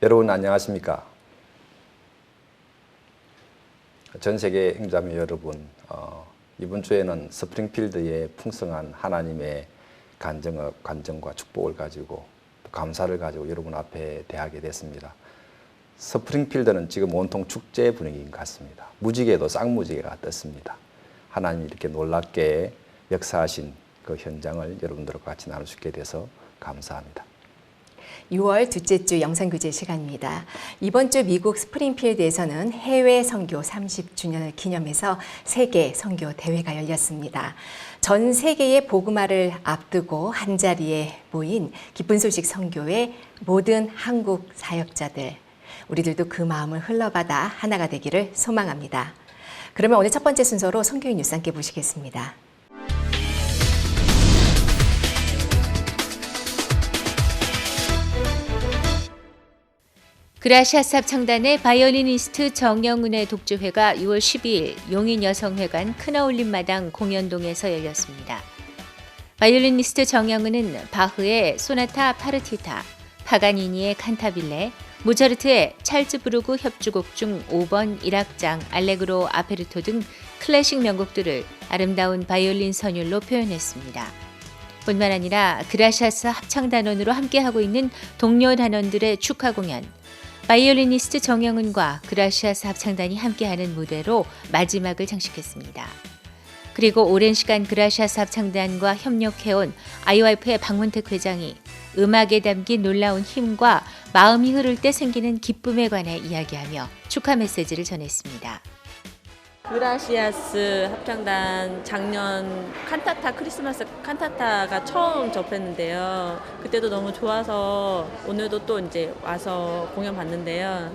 여러분 안녕하십니까? 전 세계 형제자매 여러분, 이번 주에는 스프링필드의 풍성한 하나님의 간정과 축복을 가지고 또 감사를 가지고 여러분 앞에 대하게 됐습니다. 스프링필드는 지금 온통 축제 분위기인 것 같습니다. 무지개도 쌍무지개가 떴습니다. 하나님이 이렇게 놀랍게 역사하신 그 현장을 여러분들과 같이 나눌 수 있게 돼서 감사합니다. 6월 둘째 주 영상교제 시간입니다. 이번 주 미국 스프링필드에서는 해외 선교 30주년을 기념해서 세계 선교 대회가 열렸습니다. 전 세계의 복음화를 앞두고 한자리에 모인 기쁜 소식 선교의 모든 한국 사역자들, 우리들도 그 마음을 흘러받아 하나가 되기를 소망합니다. 그러면 오늘 첫 번째 순서로 선교인 뉴스 함께 보시겠습니다. 그라시아스 합창단의 바이올리니스트 정영은의 독주회가 6월 12일 용인여성회관 큰어울림마당 공연동에서 열렸습니다. 바이올리니스트 정영은은 바흐의 소나타 파르티타, 파가니니의 칸타빌레, 모차르트의 찰츠부르크 협주곡 중 5번 1악장 알레그로 아페르토 등 클래식 명곡들을 아름다운 바이올린 선율로 표현했습니다. 뿐만 아니라 그라시아스 합창단원으로 함께하고 있는 동료 단원들의 축하 공연, 바이올리니스트 정영은과 그라시아스 합창단이 함께하는 무대로 마지막을 장식했습니다. 그리고 오랜 시간 그라시아스 합창단과 협력해온 IYF의 박문택 회장이 음악에 담긴 놀라운 힘과 마음이 흐를 때 생기는 기쁨에 관해 이야기하며 축하 메시지를 전했습니다. 그라시아스 합창단 작년 칸타타 크리스마스 칸타타가 처음 접했는데요. 그때도 너무 좋아서 오늘도 또 이제 와서 공연 봤는데요.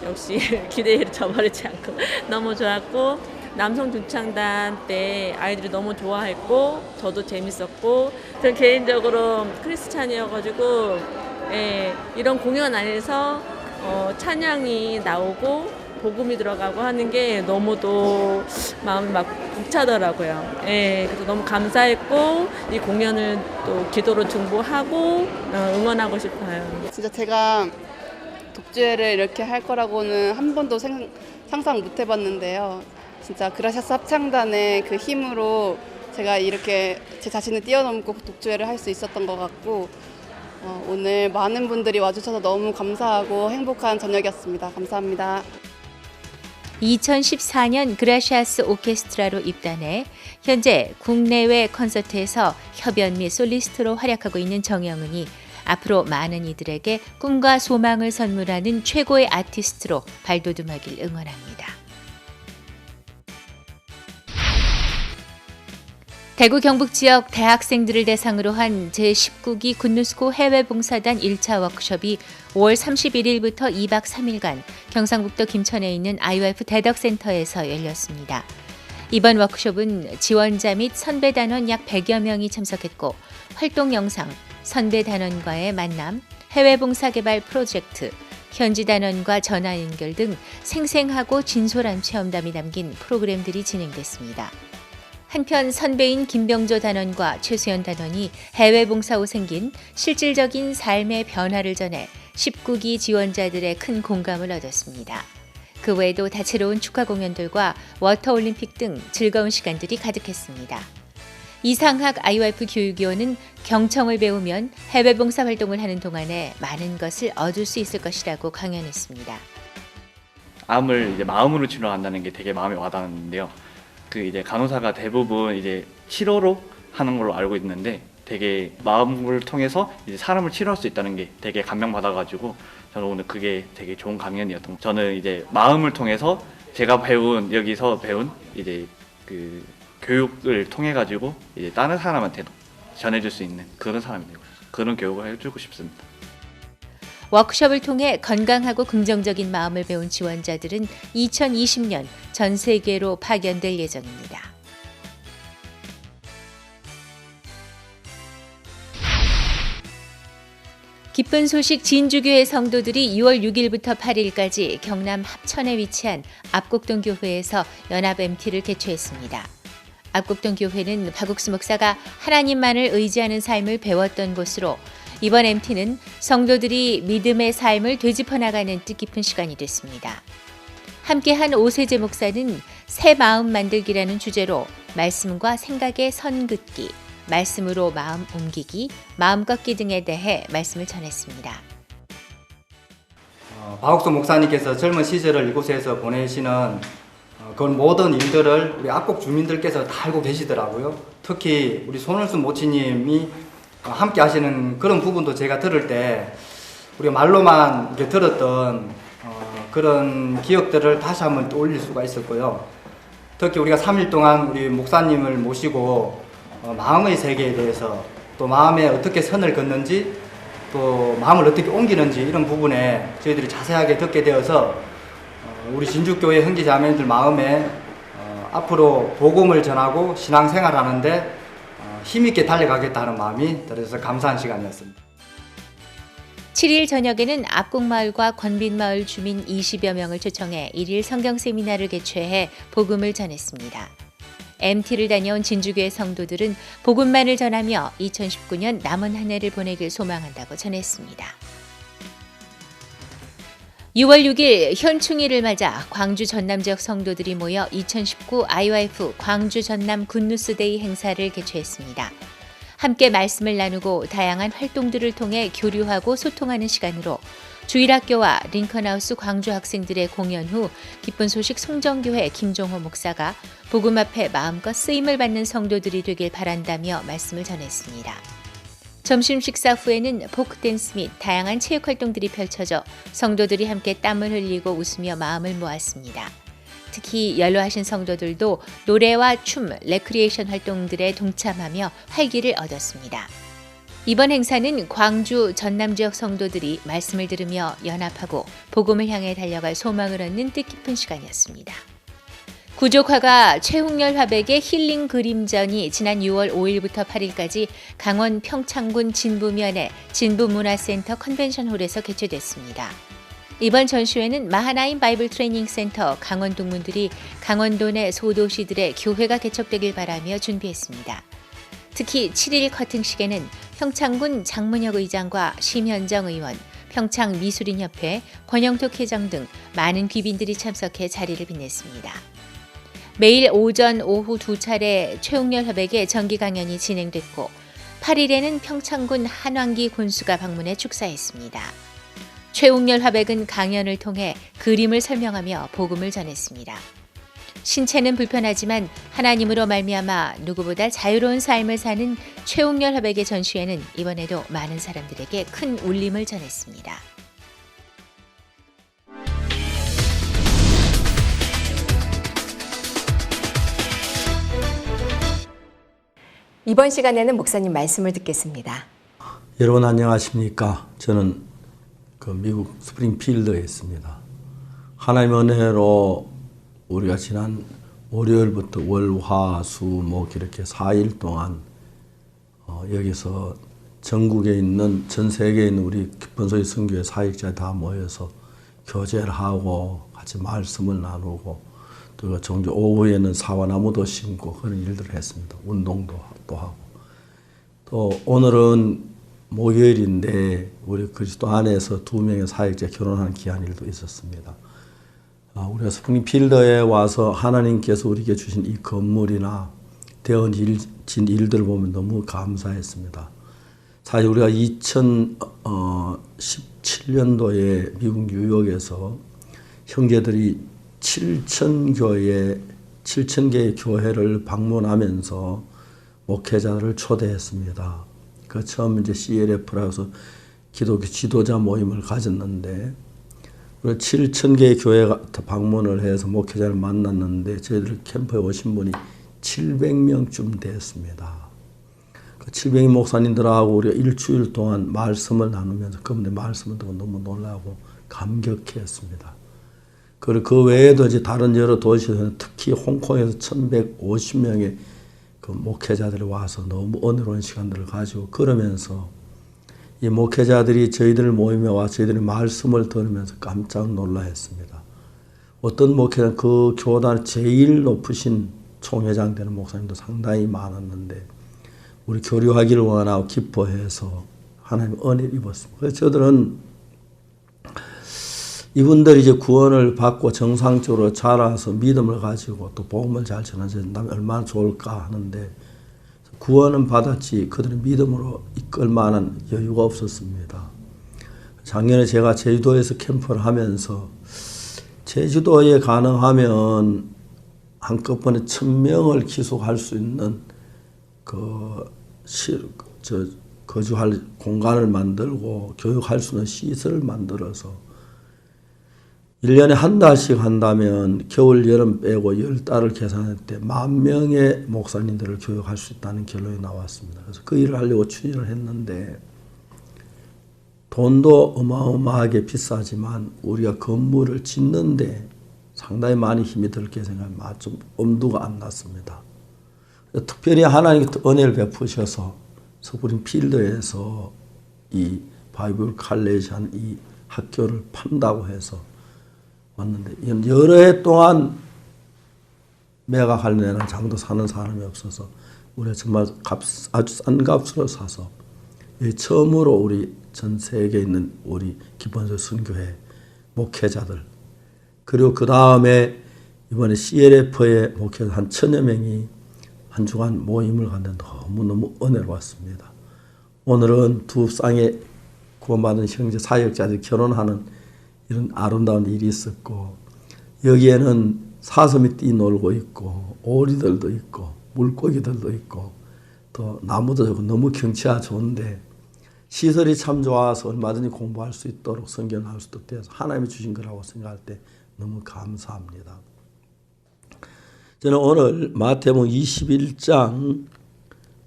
역시 기대를 저버리지 않고 너무 좋았고, 남성 중창단 때 아이들이 너무 좋아했고 저도 재밌었고, 저는 개인적으로 크리스찬이어가지고 이런 공연 안에서 찬양이 나오고 복음이 들어가고 하는 게 너무도 마음이 막 벅차더라고요. 그래서 너무 감사했고 이 공연을 또 기도로 중보하고 응원하고 싶어요. 진짜 제가 독주회를 이렇게 할 거라고는 한 번도 상상 못 해봤는데요. 진짜 그라시아스 합창단의 그 힘으로 제가 이렇게 제 자신을 뛰어넘고 독주회를 할 수 있었던 것 같고, 오늘 많은 분들이 와주셔서 너무 감사하고 행복한 저녁이었습니다. 감사합니다. 2014년 그라시아스 오케스트라로 입단해 현재 국내외 콘서트에서 협연 및 솔리스트로 활약하고 있는 정영은이 앞으로 많은 이들에게 꿈과 소망을 선물하는 최고의 아티스트로 발돋움하길 응원합니다. 대구 경북 지역 대학생들을 대상으로 한 제19기 굿뉴스코 해외봉사단 1차 워크숍이 5월 31일부터 2박 3일간 경상북도 김천에 있는 IYF 대덕센터에서 열렸습니다. 이번 워크숍은 지원자 및 선배 단원 약 100여 명이 참석했고, 활동 영상, 선배 단원과의 만남, 해외봉사 개발 프로젝트, 현지 단원과 전화 연결 등 생생하고 진솔한 체험담이 담긴 프로그램들이 진행됐습니다. 한편 선배인 김병조 단원과 최수연 단원이 해외 봉사 후 생긴 실질적인 삶의 변화를 전해 19기 지원자들의 큰 공감을 얻었습니다. 그 외에도 다채로운 축하 공연들과 워터올림픽 등 즐거운 시간들이 가득했습니다. 이상학 IYF 교육위원은 경청을 배우면 해외 봉사 활동을 하는 동안에 많은 것을 얻을 수 있을 것이라고 강연했습니다. 암을 이제 마음으로 치료한다는 게 되게 마음에 와닿았는데요. 그 이제 간호사가 대부분 이제 치료로 하는 걸로 알고 있는데, 되게 마음을 통해서 이제 사람을 치료할 수 있다는 게 되게 감명받아가지고 저는 오늘 그게 되게 좋은 강연이었던 거. 저는 이제 마음을 통해서 제가 여기서 배운 이제 그 교육을 통해 가지고 이제 다른 사람한테도 전해줄 수 있는 그런 사람이 되고, 그런 교육을 해주고 싶습니다. 워크숍을 통해 건강하고 긍정적인 마음을 배운 지원자들은 2020년 전 세계로 파견될 예정입니다. 기쁜 소식, 진주교회 성도들이 6월 6일부터 8일까지 경남 합천에 위치한 압곡동 교회에서 연합 MT를 개최했습니다. 압곡동 교회는 박국수 목사가 하나님만을 의지하는 삶을 배웠던 곳으로 이번 MT는 성도들이 믿음의 삶을 되짚어 나가는 뜻깊은 시간이 됐습니다. 함께한 오세재 목사는 새 마음 만들기라는 주제로 말씀과 생각의 선 긋기, 말씀으로 마음 옮기기, 마음 꺾기 등에 대해 말씀을 전했습니다. 박옥수 목사님께서 젊은 시절을 이곳에서 보내시는 그런 모든 일들을 우리 압곡 주민들께서 다 알고 계시더라고요. 특히 우리 손을순 모치님이 함께 하시는 그런 부분도 제가 들을 때 우리가 말로만 이렇게 들었던 그런 기억들을 다시 한번 떠올릴 수가 있었고요. 특히 우리가 3일 동안 우리 목사님을 모시고 마음의 세계에 대해서 또 마음에 어떻게 선을 긋는지 또 마음을 어떻게 옮기는지 이런 부분에 저희들이 자세하게 듣게 되어서 우리 진주교회 형제자매들 마음에 앞으로 복음을 전하고 신앙생활하는데 힘있게 달려가겠다는 마음이 들어서 감사한 시간이었습니다. 7일 저녁에는 압곡마을과 권빈마을 주민 20여 명을 초청해 1일 성경 세미나를 개최해 복음을 전했습니다. MT를 다녀온 진주교회 성도들은 복음만을 전하며 2019년 남은 한 해를 보내길 소망한다고 전했습니다. 6월 6일 현충일을 맞아 광주 전남 지역 성도들이 모여 2019 IYF 광주 전남 굿뉴스데이 행사를 개최했습니다. 함께 말씀을 나누고 다양한 활동들을 통해 교류하고 소통하는 시간으로 주일학교와 링컨하우스 광주 학생들의 공연 후 기쁜 소식 송정교회 김종호 목사가 복음 앞에 마음껏 쓰임을 받는 성도들이 되길 바란다며 말씀을 전했습니다. 점심 식사 후에는 포크댄스 및 다양한 체육 활동들이 펼쳐져 성도들이 함께 땀을 흘리고 웃으며 마음을 모았습니다. 특히 연로하신 성도들도 노래와 춤, 레크리에이션 활동들에 동참하며 활기를 얻었습니다. 이번 행사는 광주 전남 지역 성도들이 말씀을 들으며 연합하고 복음을 향해 달려갈 소망을 얻는 뜻깊은 시간이었습니다. 구족화가 최홍렬 화백의 힐링 그림전이 지난 6월 5일부터 8일까지 강원 평창군 진부면의 진부문화센터 컨벤션홀에서 개최됐습니다. 이번 전시회는 마하나임 바이블 트레이닝 센터 강원 동문들이 강원도 내 소도시들의 교회가 개척되길 바라며 준비했습니다. 특히 7일 커팅식에는 평창군 장문혁 의장과 심현정 의원, 평창미술인협회, 권영톡 회장 등 많은 귀빈들이 참석해 자리를 빛냈습니다. 매일 오전, 오후 두 차례 최홍렬 화백의 정기 강연이 진행됐고 8일에는 평창군 한왕기 군수가 방문해 축사했습니다. 최홍렬 화백은 강연을 통해 그림을 설명하며 복음을 전했습니다. 신체는 불편하지만 하나님으로 말미암아 누구보다 자유로운 삶을 사는 최홍렬 화백의 전시회는 이번에도 많은 사람들에게 큰 울림을 전했습니다. 이번 시간에는 목사님 말씀을 듣겠습니다. 여러분 안녕하십니까? 저는 미국 스프링필드에 있습니다. 하나님의 은혜로 우리가 지난 월요일부터 월, 화, 수, 목 이렇게 4일 동안 여기서 전국에 있는 전 세계에 있는 우리 기쁜소리 선교회 사역자 다 모여서 교제를 하고 같이 말씀을 나누고 또 종종 오후에는 사과나무도 심고 그런 일들을 했습니다. 운동도 또 하고 또 오늘은 목요일인데 우리 그리스도 안에서 2명의 사역자 결혼하는 귀한 일도 있었습니다. 우리가 스프링필드에 와서 하나님께서 우리에게 주신 이 건물이나 되어진 일들을 보면 너무 감사했습니다. 사실 우리가 2017년도에 미국 뉴욕에서 형제들이 7,000개의 교회를 방문하면서 목회자를 초대했습니다. 그 처음 이제 CLF라고 해서 기독교 지도자 모임을 가졌는데 7,000개의 교회가 방문을 해서 목회자를 만났는데 저희들 캠프에 오신 분이 700명쯤 됐습니다. 그 700명 목사님들하고 우리가 일주일 동안 말씀을 나누면서 그분의 말씀을 듣고 너무 놀라고 감격했습니다. 그리고 그 외에도 이제 다른 여러 도시에서는 특히 홍콩에서 1,150명의 그 목회자들이 와서 너무 은혜로운 시간들을 가지고 그러면서 이 목회자들이 저희들 모임에 와서 저희들의 말씀을 들으면서 깜짝 놀라했습니다. 어떤 목회자는 그 교단 제일 높으신 총회장 되는 목사님도 상당히 많았는데 우리 교류하기를 원하고 기뻐해서 하나님 은혜를 입었습니다. 그래서 저들은 이분들이 이제 구원을 받고 정상적으로 자라서 믿음을 가지고 또 복음을 잘 전하신다면 얼마나 좋을까 하는데 구원은 받았지 그들은 믿음으로 이끌 만한 여유가 없었습니다. 작년에 제가 제주도에서 캠프를 하면서 제주도에 가능하면 한꺼번에 1000명을 기속할 수 있는 거주할 공간을 만들고 교육할 수 있는 시설을 만들어서 1년에 한 달씩 한다면 겨울, 여름 빼고 10달을 계산할 때 10,000명의 목사님들을 교육할 수 있다는 결론이 나왔습니다. 그래서 그 일을 하려고 추진을 했는데 돈도 어마어마하게 비싸지만 우리가 건물을 짓는데 상당히 많이 힘이 들게 생각하면 좀 엄두가 안 났습니다. 특별히 하나님께 은혜를 베푸셔서 스프링 필드에서 이 바이블 칼레지 한 이 학교를 판다고 해서 왔는데 여러 해 동안 매각할 내는 장도 사는 사람이 없어서 우리가 정말 아주 싼 값으로 사서 처음으로 우리 전 세계에 있는 우리 기본적 선교회 목회자들 그리고 그 다음에 이번에 CLF의 목회자 한 1000여 명이 한 주간 모임을 갔는데 너무너무 은혜로웠습니다. 오늘은 두 쌍의 구원받은 형제 사역자들이 결혼하는 이런 아름다운 일이 있었고 여기에는 사슴이 뛰놀고 있고 오리들도 있고 물고기들도 있고 또 나무도 좋고 너무 경치가 좋은데 시설이 참 좋아서 얼마든지 공부할 수 있도록 성경을 할 수도 돼서 하나님이 주신 거라고 생각할 때 너무 감사합니다. 저는 오늘 마태복음 21장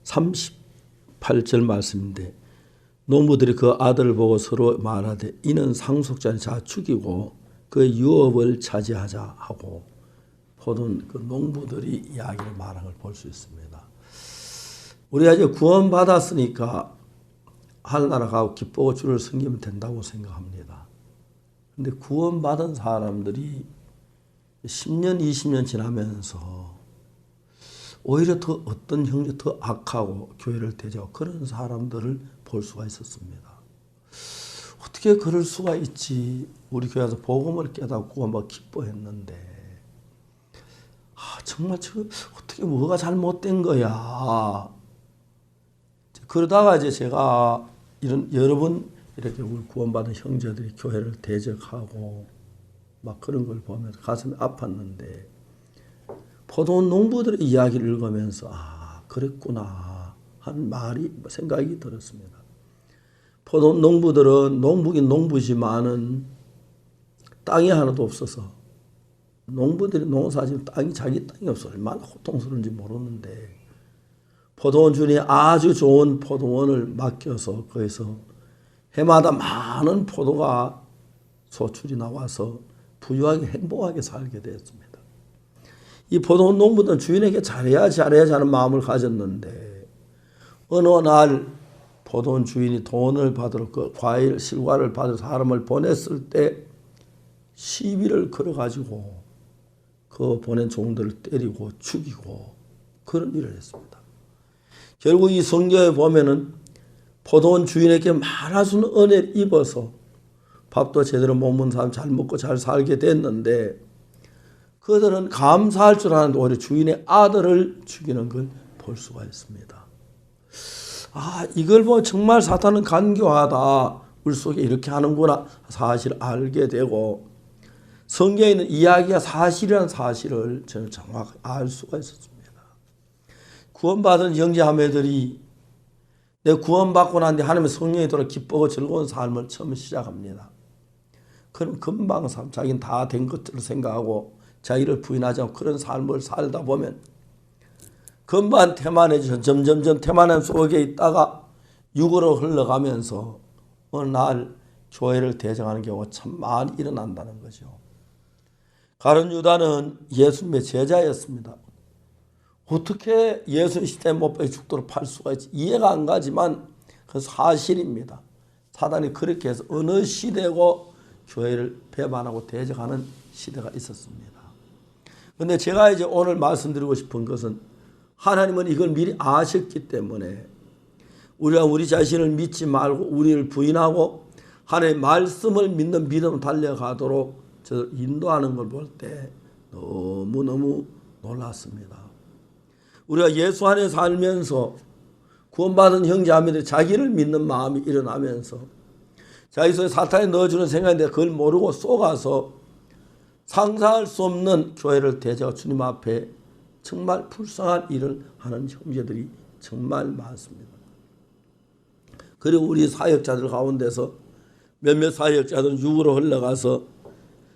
38절 말씀인데 농부들이 그 아들을 보고 서로 말하되 이는 상속자니 자 죽이고 그의 유업을 차지하자 하고 모든 그 농부들이 이야기를 말한 걸 볼 수 있습니다. 우리가 이제 구원받았으니까 하늘나라 가고 기쁘고 주를 섬기면 된다고 생각합니다. 근데 구원받은 사람들이 10년, 20년 지나면서 오히려 더 어떤 형제 더 악하고 교회를 대적하고 그런 사람들을 볼 수가 있었습니다. 어떻게 그럴 수가 있지? 우리 교회에서 복음을 깨닫고 막 기뻐했는데 정말 어떻게 뭐가 잘못된 거야? 그러다가 이제 제가 이런 여러 번 이렇게 우리 구원받은 형제들이 교회를 대적하고 막 그런 걸 보면서 가슴이 아팠는데 포도원 농부들의 이야기를 읽으면서 그랬구나 하는 말이 생각이 들었습니다. 포도원 농부들은 농부긴 농부지만은 땅이 하나도 없어서 농부들이 농사지은 땅이 자기 땅이 없어 얼마나 고통스러운지 모르는데 포도원 주인이 아주 좋은 포도원을 맡겨서 거기서 해마다 많은 포도가 소출이 나와서 부유하게 행복하게 살게 되었습니다. 이 포도원 농부들은 주인에게 잘해야지 하는 마음을 가졌는데 어느 날 포도원 주인이 돈을 받으러 그 과일 실과를 받을 사람을 보냈을 때 시비를 걸어가지고 그 보낸 종들을 때리고 죽이고 그런 일을 했습니다. 결국 이 성경에 보면은 포도원 주인에게 많아수는 은혜를 입어서 밥도 제대로 못 먹는 사람 잘 먹고 잘 살게 됐는데 그들은 감사할 줄 아는데 오히려 주인의 아들을 죽이는 걸 볼 수가 있습니다. 이걸 보면 정말 사탄은 간교하다. 우리 속에 이렇게 하는구나 사실을 알게 되고 성경에 있는 이야기가 사실이라는 사실을 저는 정확히 알 수가 있었습니다. 구원받은 형제자매들이 내 구원받고 난 뒤 하나님의 성령이 돌아 기쁘고 즐거운 삶을 처음 시작합니다. 그럼 금방 자기는 다 된 것들을 생각하고 자기를 부인하지 않고 그런 삶을 살다 보면 금방 태만해져 점점점 태만함 속에 있다가 육으로 흘러가면서 어느 날 교회를 대적하는 경우가 참 많이 일어난다는 거죠. 가룟 유다는 예수님의 제자였습니다. 어떻게 예수 시대에 못 박혀 죽도록 팔 수가 있지? 이해가 안 가지만 그 사실입니다. 사단이 그렇게 해서 어느 시대고 교회를 배반하고 대적하는 시대가 있었습니다. 그런데 제가 이제 오늘 말씀드리고 싶은 것은 하나님은 이걸 미리 아셨기 때문에 우리가 우리 자신을 믿지 말고 우리를 부인하고 하나님의 말씀을 믿는 믿음으로 달려가도록 저를 인도하는 걸 볼 때 너무너무 놀랐습니다. 우리가 예수 안에 살면서 구원받은 형제자매들이 자기를 믿는 마음이 일어나면서 자기 속에 사탄이 넣어주는 생각인데 그걸 모르고 속아서 상상할 수 없는 교회를 대적하고 주님 앞에 정말 불쌍한 일을 하는 형제들이 정말 많습니다. 그리고 우리 사역자들 가운데서 몇몇 사역자들은 육으로 흘러가서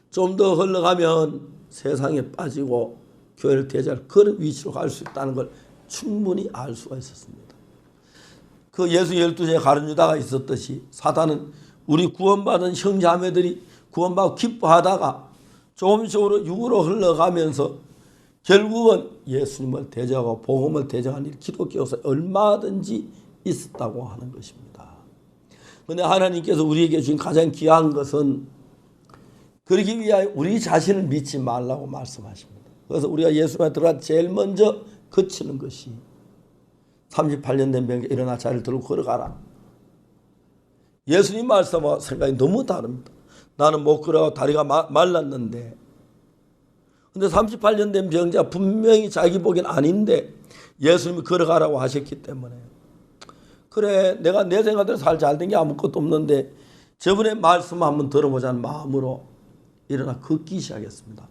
좀 더 흘러가면 세상에 빠지고 교회를 대적할 그런 위치로 갈 수 있다는 걸 충분히 알 수가 있었습니다. 그 예수 12제에 가룟 유다가 있었듯이 사단은 우리 구원받은 형제자매들이 구원받고 기뻐하다가 조금씩으로 육으로 흘러가면서 결국은 예수님을 대적하고 복음을 대적하는 일 기독교에서 얼마든지 있었다고 하는 것입니다. 그런데 하나님께서 우리에게 주신 가장 귀한 것은 그러기 위하여 우리 자신을 믿지 말라고 말씀하십니다. 그래서 우리가 예수님에 들어가 제일 먼저 거치는 것이 38년 된 병자 일어나 자리를 들고 걸어가라. 예수님 말씀과 생각이 너무 다릅니다. 나는 못 걸어가고 다리가 말랐는데 근데 38년 된 병자 분명히 자기 보기엔 아닌데 예수님이 걸어가라고 하셨기 때문에 그래 내가 내 생각대로 살 잘 된 게 아무것도 없는데 저분의 말씀 한번 들어보자는 마음으로 일어나 걷기 시작했습니다.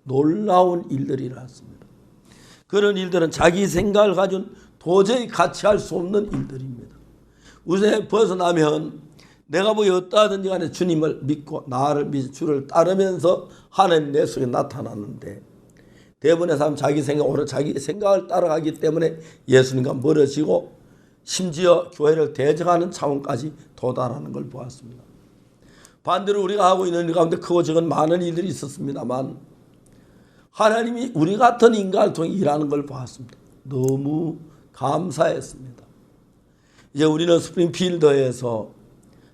놀라운 일들이 일어났습니다. 그런 일들은 자기 생각을 가진 도저히 같이 할 수 없는 일들입니다. 우선에 벗어나면 내가 뭐 어떠하든지 간에 주님을 믿고 나를 믿고 주를 따르면서 하나님 내 속에 나타났는데 대부분의 사람 자기 생각 오늘 자기 생각을 따라가기 때문에 예수님과 멀어지고 심지어 교회를 대적하는 차원까지 도달하는 걸 보았습니다. 반대로 우리가 하고 있는 일 가운데 크고 적은 많은 일들이 있었습니다만 하나님이 우리 같은 인간을 통해 일하는 걸 보았습니다. 너무 감사했습니다. 이제 우리는 스프링필드에서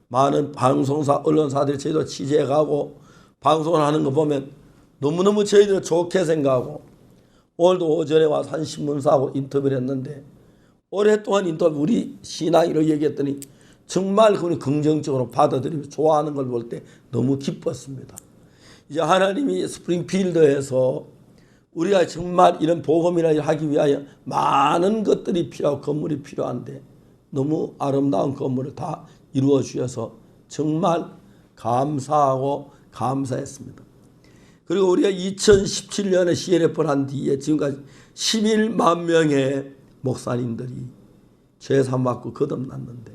많은 방송사, 언론사들이 저희도 취재해 가고 방송을 하는 거 보면 너무너무 저희들 좋게 생각하고 오늘도 오전에 와서 한 신문사하고 인터뷰를 했는데 오랫동안 인터뷰 우리 신앙이라고 얘기했더니 정말 그분이 긍정적으로 받아들이고 좋아하는 걸 볼 때 너무 기뻤습니다. 이제 하나님이 스프링필드에서 우리가 정말 이런 복음이라 일을 하기 위하여 많은 것들이 필요하고 건물이 필요한데 너무 아름다운 건물을 다 이루어 주셔서 정말 감사하고 감사했습니다. 그리고 우리가 2017년에 CLF를 한 뒤에 지금까지 11만 명의 목사님들이 죄산 받고 거듭났는데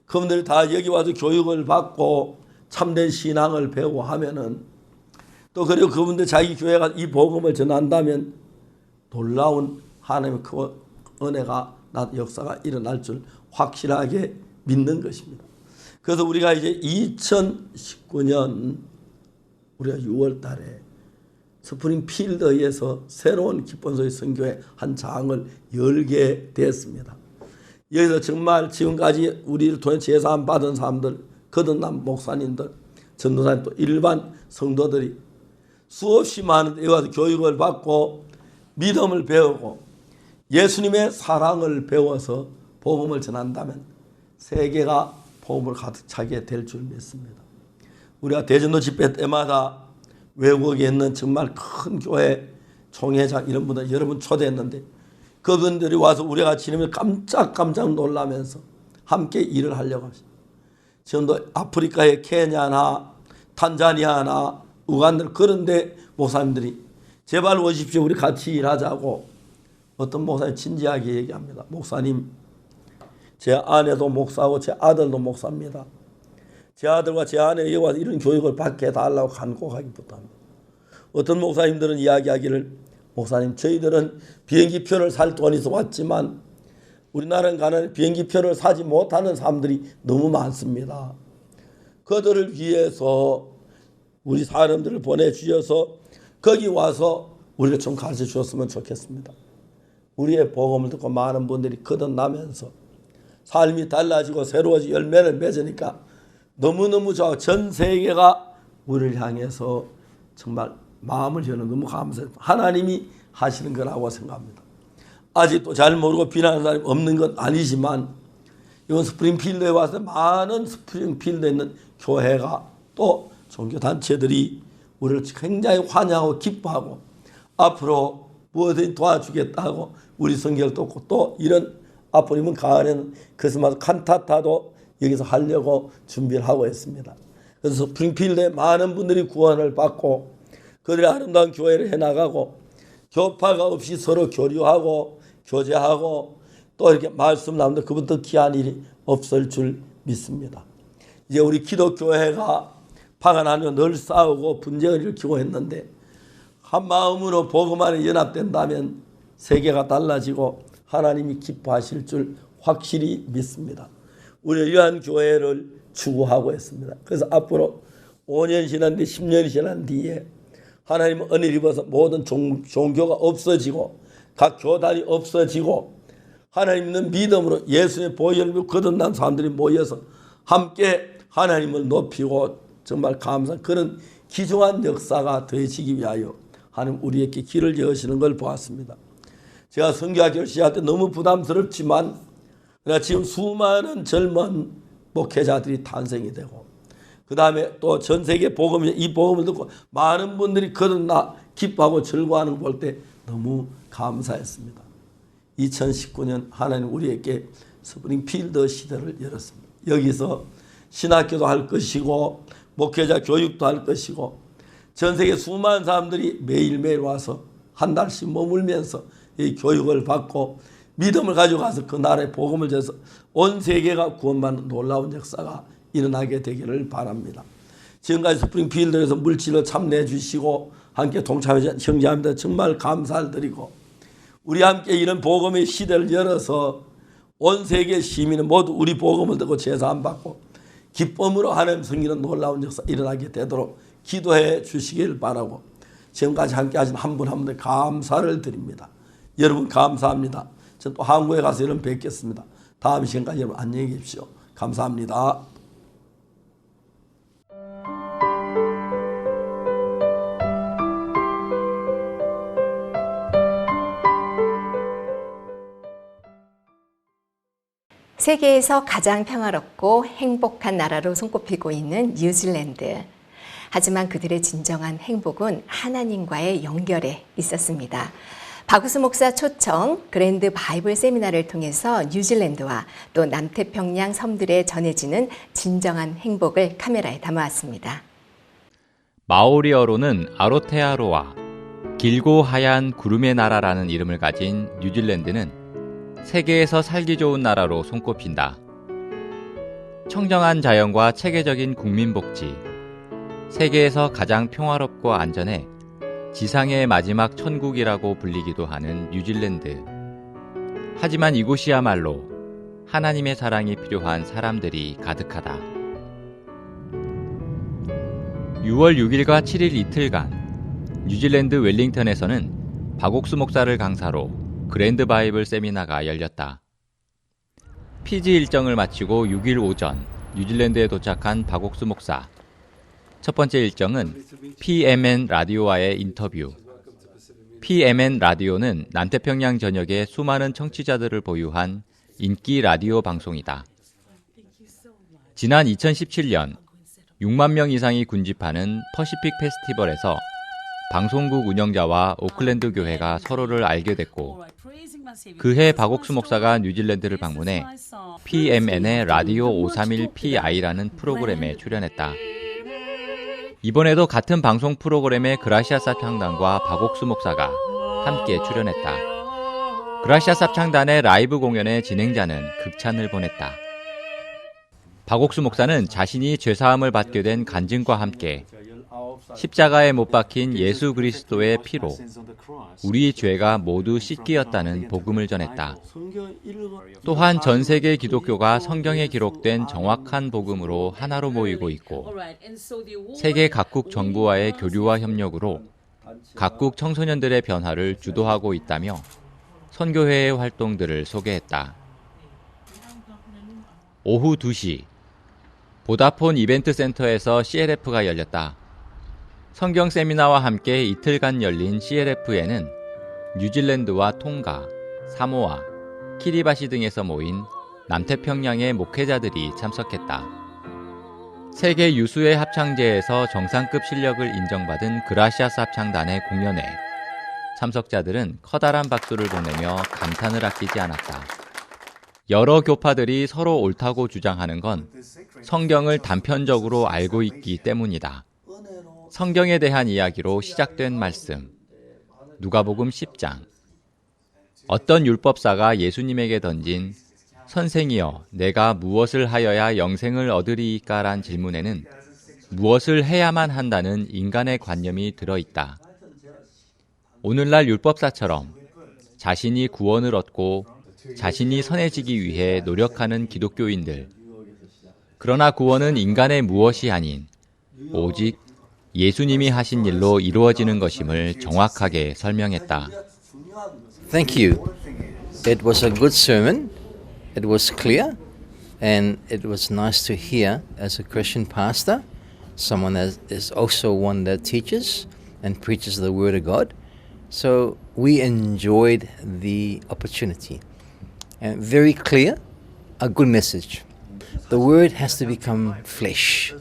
그분들이 다 여기 와서 교육을 받고 참된 신앙을 배우고 하면은 또 그리고 그분들 자기 교회가 이 복음을 전한다면 놀라운 하나님의 그 은혜가 역사가 일어날 줄 확실하게 믿는 것입니다. 그래서 우리가 이제 2019년 우리가 6월 달에 스프링필드에서 새로운 기쁨소리 선교회 한 장을 열게 됐습니다. 여기서 정말 지금까지 우리를 통해 제사함 받은 사람들, 거듭난 목사님들, 전도사님 또 일반 성도들이 수없이 많은 데 와서 교육을 받고 믿음을 배우고 예수님의 사랑을 배워서 복음을 전한다면 세계가 복음을 가득 차게 될 줄 믿습니다. 우리가 대전도 집회 때마다 외국에 있는 정말 큰 교회 총회장 이런 분들 여러분 초대했는데 그분들이 와서 우리가 지내면 깜짝 놀라면서 함께 일을 하려고 하십니다. 지금도 아프리카의 케냐나 탄자니아나 우간다 그런데 목사님들이 제발 오십시오 우리 같이 일하자고 어떤 목사님 진지하게 얘기합니다. 목사님 제 아내도 목사고 제 아들도 목사입니다. 제 아들과 제 아내 여기 와서 이런 교육을 받게 해달라고 간곡하기부터 합니다. 어떤 목사님들은 이야기하기를 목사님 저희들은 비행기표를 살 돈이 있어 왔지만 우리나라에 가는 비행기표를 사지 못하는 사람들이 너무 많습니다. 그들을 위해서 우리 사람들을 보내주셔서 거기 와서 우리를 좀 가르쳐 주셨으면 좋겠습니다. 우리의 복음을 듣고 많은 분들이 거듭나면서 삶이 달라지고 새로워지고 열매를 맺으니까 너무너무 좋아. 전 세계가 우리를 향해서 정말 마음을 여는 너무 감사해요. 하나님이 하시는 거라고 생각합니다. 아직도 잘 모르고 비난하는 사람이 없는 건 아니지만 이번 스프링필드에 와서 많은 스프링필드에 있는 교회가 또 종교단체들이 우리를 굉장히 환영하고 기뻐하고 앞으로 무엇을 도와주겠다고 우리 성결 돕고 또 이런 앞으로 이번 가을에는 크리스마스 칸타타도 여기서 하려고 준비를 하고 있습니다. 그래서 스프링필드에 많은 분들이 구원을 받고 그들의 아름다운 교회를 해나가고 교파가 없이 서로 교류하고 교제하고 또 이렇게 말씀 나오는데 그분도 귀한 일이 없을 줄 믿습니다. 이제 우리 기독교회가 파가 나누어 늘 싸우고 분쟁을 일으키고 했는데 한 마음으로 복음 안에 연합된다면 세계가 달라지고 하나님이 기뻐하실 줄 확실히 믿습니다. 우리 이러한 교회를 추구하고 있습니다. 그래서 앞으로 5년 지난 뒤 10년이 지난 뒤에 하나님은 은혜를 입어서 모든 종교가 없어지고 각 교단이 없어지고 하나님 있는 믿음으로 예수의 보혈을 거듭난 사람들이 모여서 함께 하나님을 높이고 정말 감사한 그런 귀중한 역사가 되어지기 위하여 하나님 우리에게 길을 여시는 걸 보았습니다. 제가 선교학교를 시작할 때 너무 부담스럽지만 지금 수많은 젊은 목회자들이 탄생이 되고 그 다음에 또 전 세계 이 복음을 듣고 많은 분들이 거듭나 기뻐하고 즐거워하는 걸 볼 때 너무 감사했습니다. 2019년 하나님 우리에게 스프링필드 시대를 열었습니다. 여기서 신학교도 할 것이고 목회자 교육도 할 것이고 전 세계 수많은 사람들이 매일매일 와서 한 달씩 머물면서 이 교육을 받고 믿음을 가지고 가서 그 나라에 복음을 전해서 온 세계가 구원받는 놀라운 역사가 일어나게 되기를 바랍니다. 지금까지 스프링필드에서 물질을 참내해 주시고 함께 동참해 주신 형제합니다. 정말 감사를 드리고 우리 함께 이런 복음의 시대를 열어서 온 세계 시민은 모두 우리 복음을 듣고 제사 안 받고 기쁨으로 하나님 섬기는 놀라운 역사 일어나게 되도록 기도해 주시길 바라고 지금까지 함께 하신 한 분 한 분에 감사를 드립니다. 여러분 감사합니다. 저는 또 한국에 가서 여러분 뵙겠습니다. 다음 시간까지 여러분 안녕히 계십시오. 감사합니다. 세계에서 가장 평화롭고 행복한 나라로 손꼽히고 있는 뉴질랜드. 하지만 그들의 진정한 행복은 하나님과의 연결에 있었습니다. 박우수 목사 초청 그랜드 바이블 세미나를 통해서 뉴질랜드와 또 남태평양 섬들에 전해지는 진정한 행복을 카메라에 담아왔습니다. 마오리어로는 아로테아로아, 길고 하얀 구름의 나라라는 이름을 가진 뉴질랜드는 세계에서 살기 좋은 나라로 손꼽힌다. 청정한 자연과 체계적인 국민복지, 세계에서 가장 평화롭고 안전해 지상의 마지막 천국이라고 불리기도 하는 뉴질랜드. 하지만 이곳이야말로 하나님의 사랑이 필요한 사람들이 가득하다. 6월 6일과 7일 이틀간 뉴질랜드 웰링턴에서는 박옥수 목사를 강사로 그랜드 바이블 세미나가 열렸다. 피지 일정을 마치고 6일 오전 뉴질랜드에 도착한 박옥수 목사. 첫 번째 일정은 PMN 라디오와의 인터뷰. PMN 라디오는 남태평양 전역에 수많은 청취자들을 보유한 인기 라디오 방송이다. 지난 2017년 6만 명 이상이 군집하는 퍼시픽 페스티벌에서 방송국 운영자와 오클랜드 교회가 서로를 알게 됐고 그해 박옥수 목사가 뉴질랜드를 방문해 PMN의 라디오 531PI라는 프로그램에 출연했다. 이번에도 같은 방송 프로그램에 그라시아삽 창단과 박옥수 목사가 함께 출연했다. 그라시아삽 창단의 라이브 공연의 진행자는 극찬을 보냈다. 박옥수 목사는 자신이 죄사함을 받게 된 간증과 함께 십자가에 못 박힌 예수 그리스도의 피로 우리 죄가 모두 씻기었다는 복음을 전했다. 또한 전 세계 기독교가 성경에 기록된 정확한 복음으로 하나로 모이고 있고 세계 각국 정부와의 교류와 협력으로 각국 청소년들의 변화를 주도하고 있다며 선교회의 활동들을 소개했다. 오후 2시 보다폰 이벤트 센터에서 CLF가 열렸다. 성경 세미나와 함께 이틀간 열린 CLF에는 뉴질랜드와 통가, 사모아, 키리바시 등에서 모인 남태평양의 목회자들이 참석했다. 세계 유수의 합창제에서 정상급 실력을 인정받은 그라시아스 합창단의 공연에 참석자들은 커다란 박수를 보내며 감탄을 아끼지 않았다. 여러 교파들이 서로 옳다고 주장하는 건 성경을 단편적으로 알고 있기 때문이다. 성경에 대한 이야기로 시작된 말씀. 누가복음 10장. 어떤 율법사가 예수님에게 던진 선생이여 내가 무엇을 하여야 영생을 얻으리이까란 질문에는 무엇을 해야만 한다는 인간의 관념이 들어있다. 오늘날 율법사처럼 자신이 구원을 얻고 자신이 선해지기 위해 노력하는 기독교인들. 그러나 구원은 인간의 무엇이 아닌 오직 예수님이 하신 일로 이루어지는 것임을 정확하게 설명했다. Thank you. It was a good sermon. It was clear and it was nice to hear as a Christian pastor, someone that is also one that teaches and preaches the Word of God. So we enjoyed the opportunity. And very clear, a good message. The Word has to become flesh,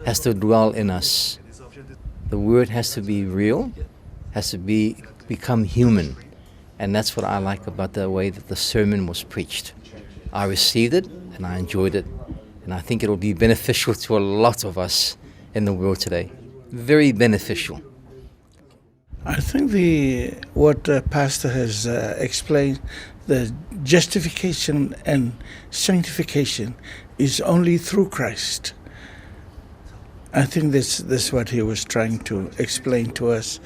has to dwell in us. The Word has to be real, has to become human. And that's what I like about the way that the sermon was preached. I received it and I enjoyed it. And I think it will be beneficial to a lot of us in the world today. Very beneficial. I think what Pastor has explained, the justification and sanctification is only through Christ. I think that's what he was trying to explain to us,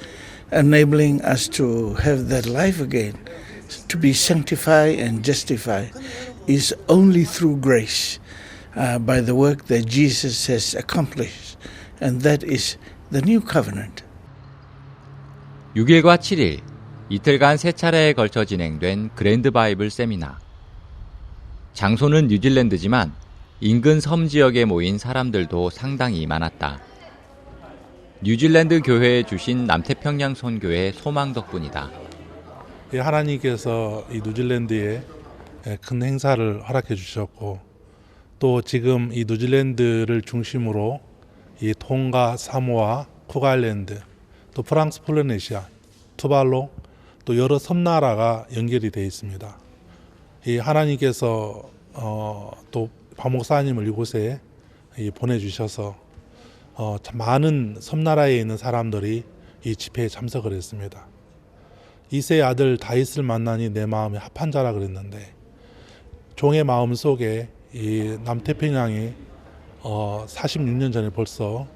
enabling us to have that life again, to be sanctified and justified is only through grace, by the work that Jesus has accomplished, and that is the new covenant. 6일과 7일, 이틀간 3차례에 걸쳐 진행된 그랜드 바이블 세미나. 장소는 뉴질랜드지만 인근 섬 지역에 모인 사람들도 상당히 많았다. 뉴질랜드 교회에 주신 남태평양 선교의 소망 덕분이다. 하나님께서 이 뉴질랜드에 큰 행사를 허락해 주셨고 또 지금 이 뉴질랜드를 중심으로 이 톤가, 사모아, 쿡아일랜드, 또 프랑스 폴리네시아, 투발루, 또 여러 섬나라가 연결이 되어 있습니다. 이 하나님께서 또 박목사님을 이곳에 보내주셔서 참 많은 섬나라에 있는 사람들이 이 집회에 참석을 했습니다. 이세의 아들 다윗을 만나니 내 마음이 합한 자라 그랬는데 종의 마음 속에 이 남태평양이 46년 전에 벌써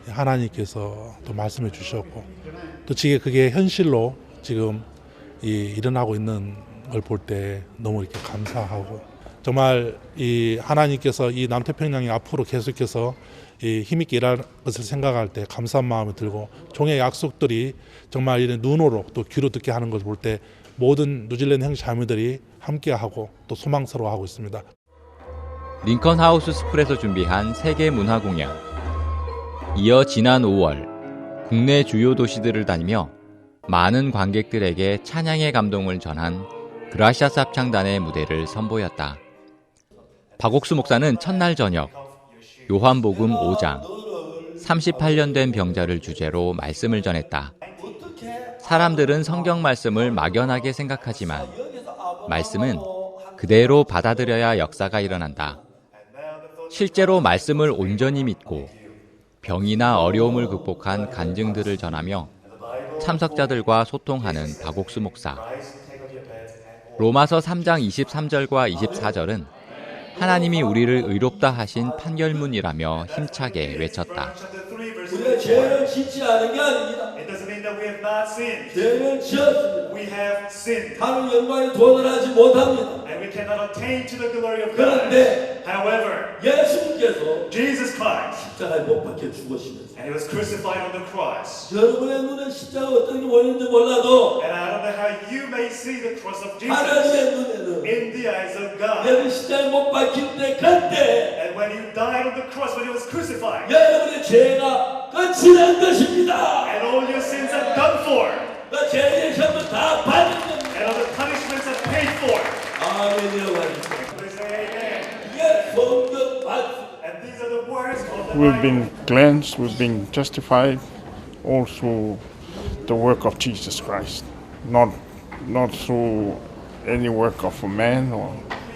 하나님께서 또 말씀해 주셨고 또 지금 그게 현실로 지금 일어나고 있는 걸 볼 때 너무 이렇게 감사하고 정말 이 하나님께서 이 남태평양이 앞으로 계속해서 이 힘있게 일할 것을 생각할 때 감사한 마음이 들고 종의 약속들이 정말 이런 눈으로 또 귀로 듣게 하는 것을 볼 때 모든 뉴질랜드 형제자매들이 함께하고 또 소망스러워하고 있습니다. 링컨 하우스 스쿨에서 준비한 세계 문화 공연. 이어 지난 5월 국내 주요 도시들을 다니며 많은 관객들에게 찬양의 감동을 전한 그라시아스 합창단의 무대를 선보였다. 박옥수 목사는 첫날 저녁 요한복음 5장 38년 된 병자를 주제로 말씀을 전했다. 사람들은 성경 말씀을 막연하게 생각하지만 말씀은 그대로 받아들여야 역사가 일어난다. 실제로 말씀을 온전히 믿고 병이나 어려움을 극복한 간증들을 전하며 참석자들과 소통하는 박옥수 목사. 로마서 3장 23절과 24절은 하나님이 우리를 의롭다 하신 판결문이라며 힘차게 외쳤다. 우리가 죄를 짓지 않은 게 아닙니다. 죄를 지었습니다. 하늘 영광에 도달하지 못합니다. 그런데 예수님께서 십자가에 못 박혀 죽으시면서 여러분의 눈에 십자가 어떤 게 보이는지 몰라도 하나님의 눈에는 여러분 십자가에 못 박힐 때 그때 여러분의 죄가 끝이 난 것입니다. 그 죄의 형을 다 받은 겁니다. 아멘이요. we've been cleansed, we've been justified all through the work of Jesus Christ, not through any work of a man,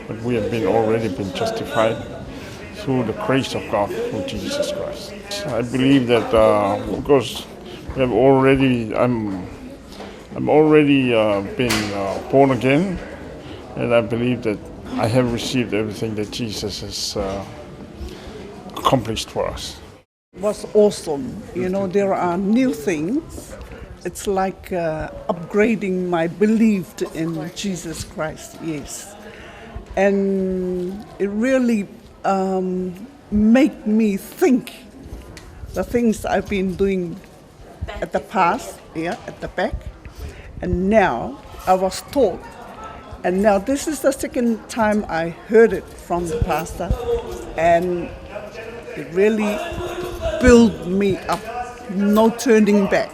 but we have already been justified through the grace of God through Jesus Christ. I believe that because we have I'm already been born again, and I believe that I have received everything that Jesus has accomplished for us. It was awesome. You know, there are new things. It's like upgrading my belief in Jesus Christ, yes. And it really made me think the things I've been doing at the past, at the back. And now I was taught. And now this is the second time I heard it from the pastor. And it really built me up, no turning back.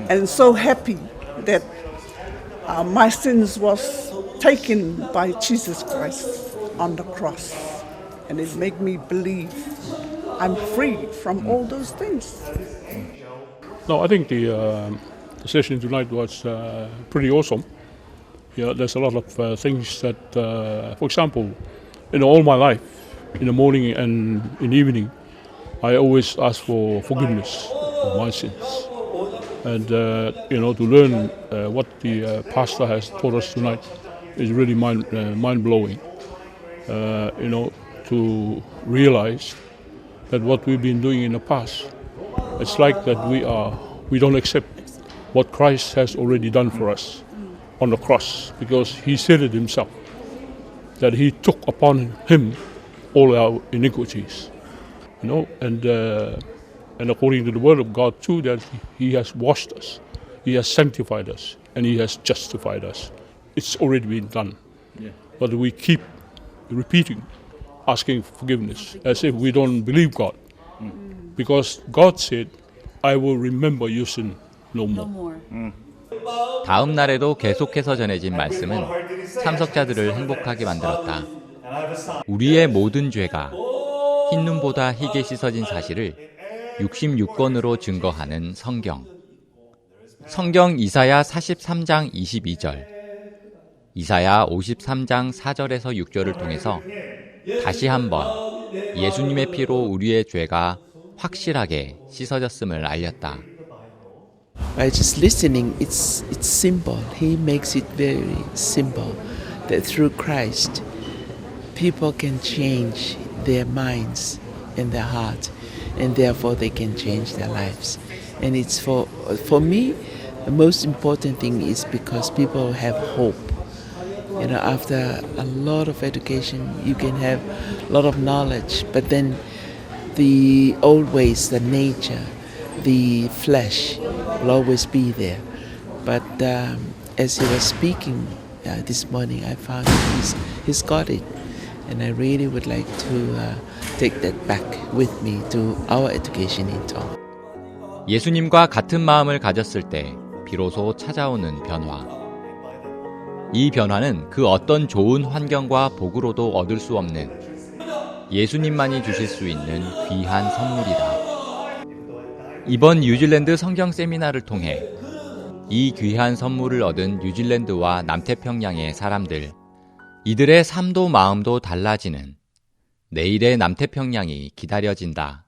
And so happy that my sins was taken by Jesus Christ on the cross. And it made me believe I'm free from all those things. No, I think the session tonight was pretty awesome. Yeah, there's a lot of things that, for example, in all my life, in the morning and in the evening, I always ask for forgiveness of my sins. And, to learn what the pastor has taught us tonight is really mind-blowing. To realize that what we've been doing in the past, it's like that we don't accept what Christ has already done for us on the cross, because he said it himself, that he took upon him all our iniquities, and according to the word of God too, that he has washed us, he has sanctified us, and he has justified us. It's already been done. Yeah. But we keep repeating, asking for forgiveness, as if we don't believe God. Because God said, I will remember your sin no more. 다음 날에도 계속해서 전해진 말씀은 참석자들을 행복하게 만들었다. 우리의 모든 죄가 흰 눈보다 희게 씻어진 사실을 66권으로 증거하는 성경. 성경 이사야 43장 22절, 이사야 53장 4절에서 6절을 통해서 다시 한번 예수님의 피로 우리의 죄가 확실하게 씻어졌음을 알렸다. By just listening, it's simple. He makes it very simple that through Christ, people can change their minds and their heart, and therefore they can change their lives. And it's for me, the most important thing is because people have hope. After a lot of education, you can have a lot of knowledge, but then the old ways, the nature, the flesh will always be there. But as he was speaking this morning, I found he's got it. And I really would like to take that back with me to our education in Tong. 예수님과 같은 마음을 가졌을 때 비로소 찾아오는 변화. 이 변화는 그 어떤 좋은 환경과 복으로도 얻을 수 없는 예수님만이 주실 수 있는 귀한 선물이다. 이번 뉴질랜드 성경 세미나를 통해 이 귀한 선물을 얻은 뉴질랜드와 남태평양의 사람들, 이들의 삶도 마음도 달라지는 내일의 남태평양이 기다려진다.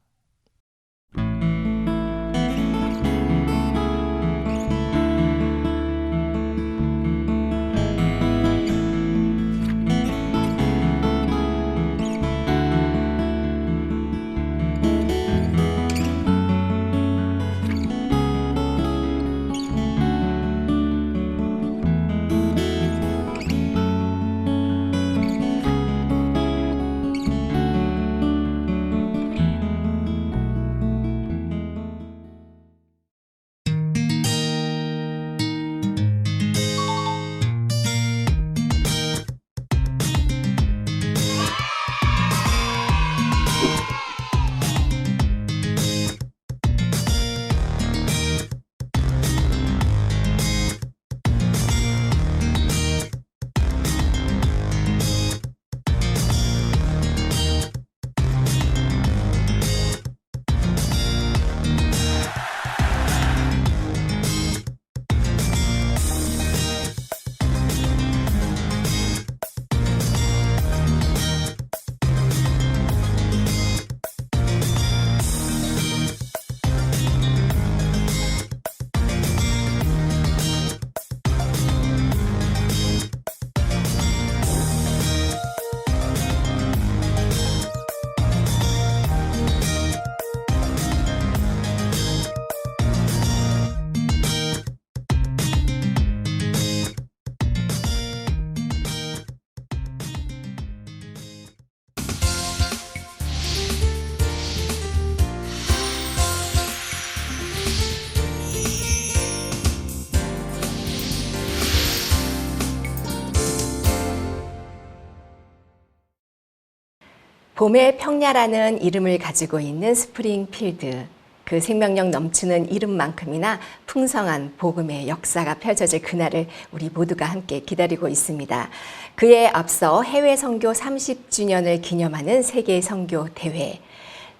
봄의 평야라는 이름을 가지고 있는 스프링필드. 그 생명력 넘치는 이름만큼이나 풍성한 복음의 역사가 펼쳐질 그날을 우리 모두가 함께 기다리고 있습니다. 그에 앞서 해외 선교 30주년을 기념하는 세계 선교 대회.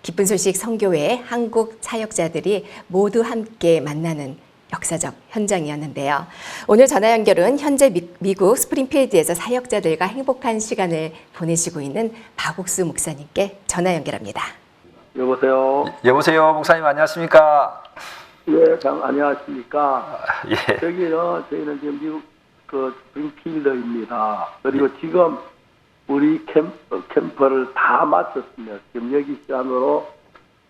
기쁜 소식 선교회 한국 사역자들이 모두 함께 만나는 역사적 현장이었는데요. 오늘 전화 연결은 현재 미국 스프링필드에서 사역자들과 행복한 시간을 보내시고 있는 박옥수 목사님께 전화 연결합니다. 여보세요. 여보세요, 목사님 안녕하십니까? 예, 안녕하십니까? 예. 저희는 지금 미국 그 스프링필드입니다. 그리고 지금 우리 캠프를 다 마쳤습니다. 지금 여기 시간으로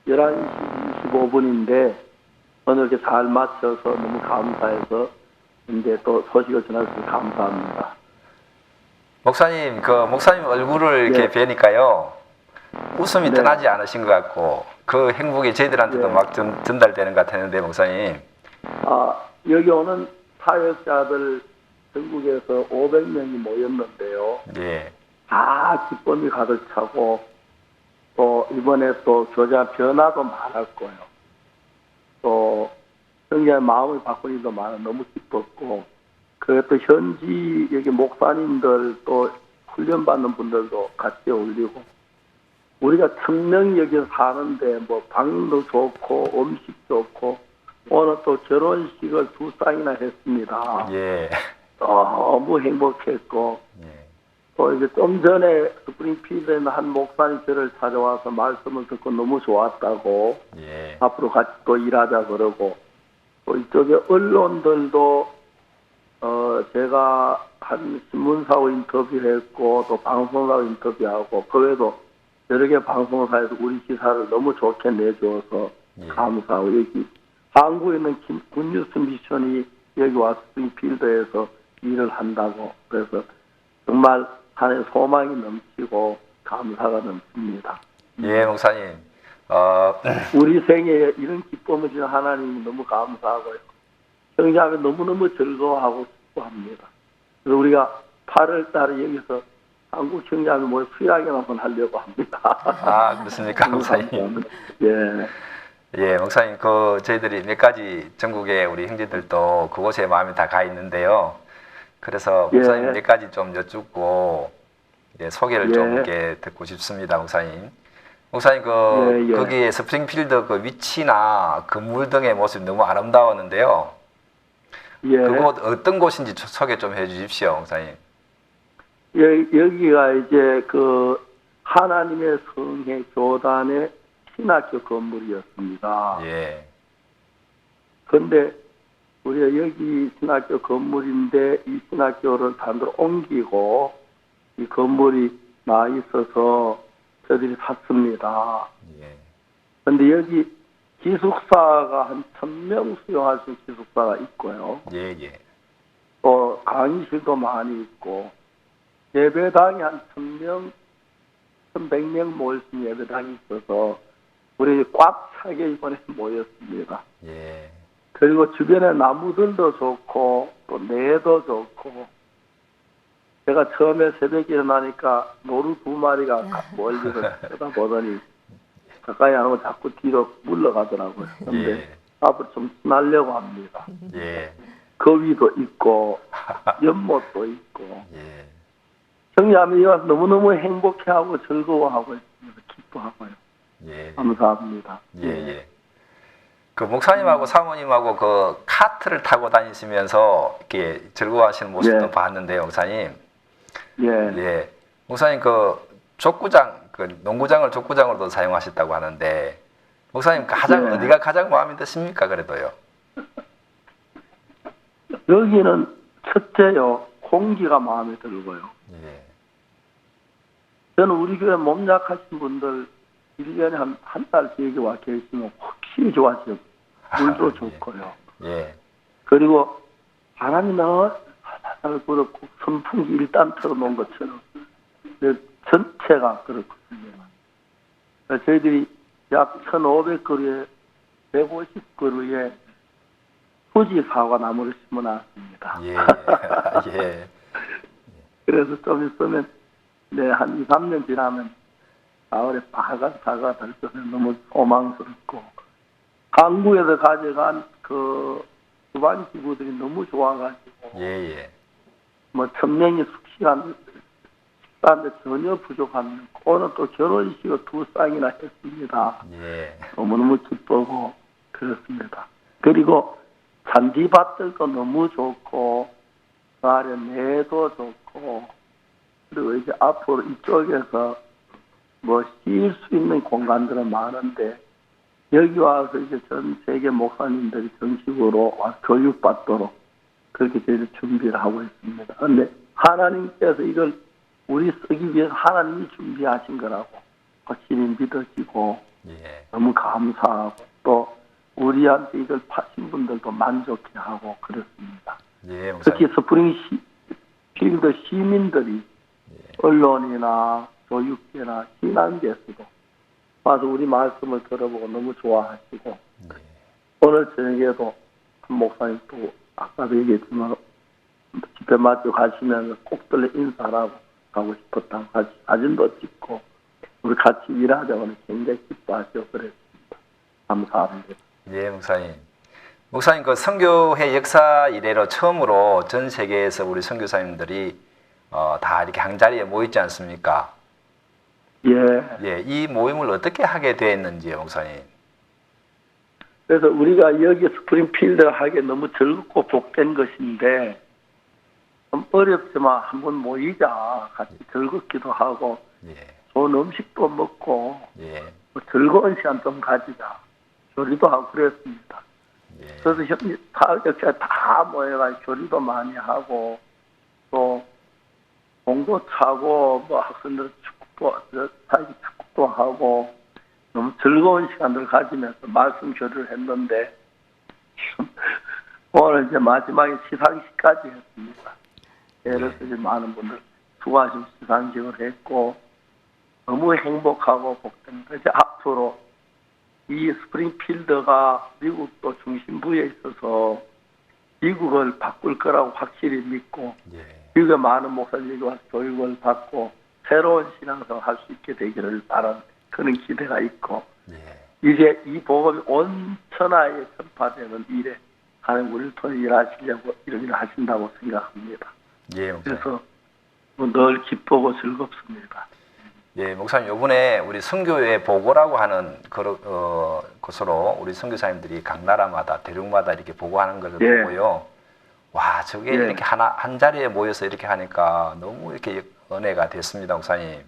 11시 25분인데 오늘 이렇게 잘 마쳐서 너무 감사해서 이제 또 소식을 전해주셔서 감사합니다. 목사님, 목사님 얼굴을 이렇게 뵈니까요. 웃음이 떠나지 않으신 것 같고 그 행복이 저희들한테도 막 전달되는 것 같았는데 목사님. 여기 오는 사역자들 전국에서 500명이 모였는데요. 예. 다 기쁨이 가득 차고 또 이번에 또 교자 변화도 많을 거예요. 또 성경의 마음을 바꾸는 일도 많아 너무 기뻤고 그리고 또 현지 여기 목사님들 또 훈련받는 분들도 같이 올리고 우리가 청명히 여기서 사는데 뭐 방도 좋고 음식 좋고 오늘 또 결혼식을 2쌍이나 했습니다. 예. 너무 행복했고 또 이제 좀 전에 스프링필드에 있는 한 목사님 저를 찾아와서 말씀을 듣고 너무 좋았다고 앞으로 같이 또 일하자 그러고 또 이쪽에 언론들도 제가 한 신문사하고 인터뷰했고 또 방송사하고 인터뷰하고 그 외에도 여러 개 방송사에서 우리 기사를 너무 좋게 내주어서 감사하고 여기 한국에 있는 굿뉴스 미션이 여기 와서 스프링필드에서 일을 한다고 그래서 정말 한해 소망이 넘치고 감사가 넘칩니다. 예, 목사님. 우리 생애에 이런 기쁨을 주신 하나님이 너무 감사하고요. 형제하면 너무너무 즐거워하고 기뻐합니다. 그래서 우리가 8월 달에 여기서 한국 형제하면 뭐 수양회 한번 하려고 합니다. 그렇습니까, 목사님? 예. 예, 목사님, 저희들이 몇 가지 전국에 우리 형제들도 그곳에 마음이 다 가 있는데요. 그래서 목사님 몇 가지 좀 여쭙고 소개를 좀 이렇게 듣고 싶습니다, 목사님. 목사님 거기에 스프링필드 그 위치나 건물 등의 모습이 너무 아름다웠는데요. 그곳 어떤 곳인지 소개 좀 해주십시오, 목사님. 여기가 이제 그 하나님의 성회 교단의 신학교 건물이었습니다. 예. 그런데 우리가 여기 신학교 건물인데 이 신학교를 단으로 옮기고 이 건물이 나 있어서 저들이 샀습니다. 그런데 여기 기숙사가 한 1000명 수용할 수 있는 기숙사가 있고요. 또 강의실도 많이 있고 예배당이 한 1000명, 1100명 모일 수 있는 예배당이 있어서 우리 꽉 차게 이번에 모였습니다. 그리고 주변에 나무들도 좋고 또 내도 좋고 제가 처음에 새벽에 일어나니까 노루 2마리가 멀리서 쳐다보더니 가까이 안 오면 자꾸 뒤로 물러가더라고요. 그런데 앞으로 좀 지나려고 합니다. 거위도 있고 연못도 있고 형제하면 와서 너무너무 행복해하고 즐거워하고 있습니다. 기뻐하고요. 감사합니다. 그 목사님하고 사모님하고 그 카트를 타고 다니시면서 이렇게 즐거워하시는 모습도 봤는데요, 목사님. 목사님 그 족구장, 그 농구장을 족구장으로도 사용하셨다고 하는데 목사님 어디가 가장 마음에 드십니까, 그래도요? 여기는 첫째요, 공기가 마음에 들고요. 저는 우리 교회 몸 약하신 분들 1년에 한 달씩 여기 와 계시면 확실히 좋아져요. 물도 좋고요. 그리고 바람이 살살 불었고 선풍기 일단 틀어놓은 것처럼 전체가 그렇거든요. 저희들이 약 1500그루에 150그루에 후지 사과 나무를 심어놨습니다. 그래서 좀 있으면 한 2, 3년 지나면 가을에 빨간 사과가 될 것은 너무 소망스럽고, 한국에서 가져간 그 주반 기구들이 너무 좋아가지고 예. 뭐 1000명이 숙식한 식사인데 전혀 부족합니다. 오늘 또 결혼식을 2쌍이나 했습니다. 예. 너무너무 기쁘고 그렇습니다. 그리고 잔디밭들도 너무 좋고 그 아래 내도 좋고, 그리고 이제 앞으로 이쪽에서 뭐 쉴 수 있는 공간들은 많은데 여기 와서 이제 전 세계 목사님들이 정식으로 와서 교육받도록 그렇게 저희들 준비를 하고 있습니다. 그런데 하나님께서 이걸 우리 쓰기 위해서 하나님이 준비하신 거라고 확실히 믿어지고 너무 감사하고, 또 우리한테 이걸 파신 분들도 만족해하고 그렇습니다. 예, 특히 스프링필드 시민들이 언론이나 교육계나 신앙계에서도 와서 우리 말씀을 들어보고 너무 좋아하시고, 오늘 저녁에도 한 목사님 또 아까도 얘기했지만 집회 마치고 가시면서 꼭 들러 인사하고 가고 싶었다고 같이 사진도 찍고 우리 같이 일하자고 굉장히 기뻐하시고 그랬습니다. 감사합니다. 예, 목사님. 목사님, 그 선교회 역사 이래로 처음으로 전 세계에서 우리 선교사님들이 다 이렇게 한 자리에 모이지 않습니까? 예, 이 모임을 어떻게 하게 됐는지요, 목사님? 그래서 우리가 여기 스프링필드를 하기에 너무 즐겁고 복된 것인데, 좀 어렵지만 한번 모이자. 같이 즐겁기도 하고, 좋은 음식도 먹고, 뭐 즐거운 시간 좀 가지자. 교리도 하고 그랬습니다. 그래서 현재 다 모여가지고 교리도 많이 하고, 또 공도 차고, 뭐 학생들 축구도 하고, 너무 즐거운 시간을 가지면서 말씀 교류를 했는데, 오늘 이제 마지막에 시상식까지 했습니다. 예를 들어 많은 분들 수고하시고 시상식을 했고, 너무 행복하고 복됩니다. 이제 앞으로 이 스프링필드가 미국도 중심부에 있어서 미국을 바꿀 거라고 확실히 믿고, 미국의 많은 목사님들이 와서 교육을 받고 새로운 신앙생활을 할 수 있게 되기를 바라는 그런 기대가 있고, 이제 이 복음이 온 천하에 전파되는 일에 하나님 우리를 통해 일하시려고 이런 일을 하신다고 생각합니다. 예, 그래서 늘 기쁘고 즐겁습니다. 예, 목사님, 이번에 우리 선교회 보고라고 하는 곳으로 우리 선교사님들이 각 나라마다 대륙마다 이렇게 보고하는 것을 보고요. 와, 저게 이렇게 한 자리에 모여서 이렇게 하니까 너무 이렇게 은혜가 됐습니다, 목사님.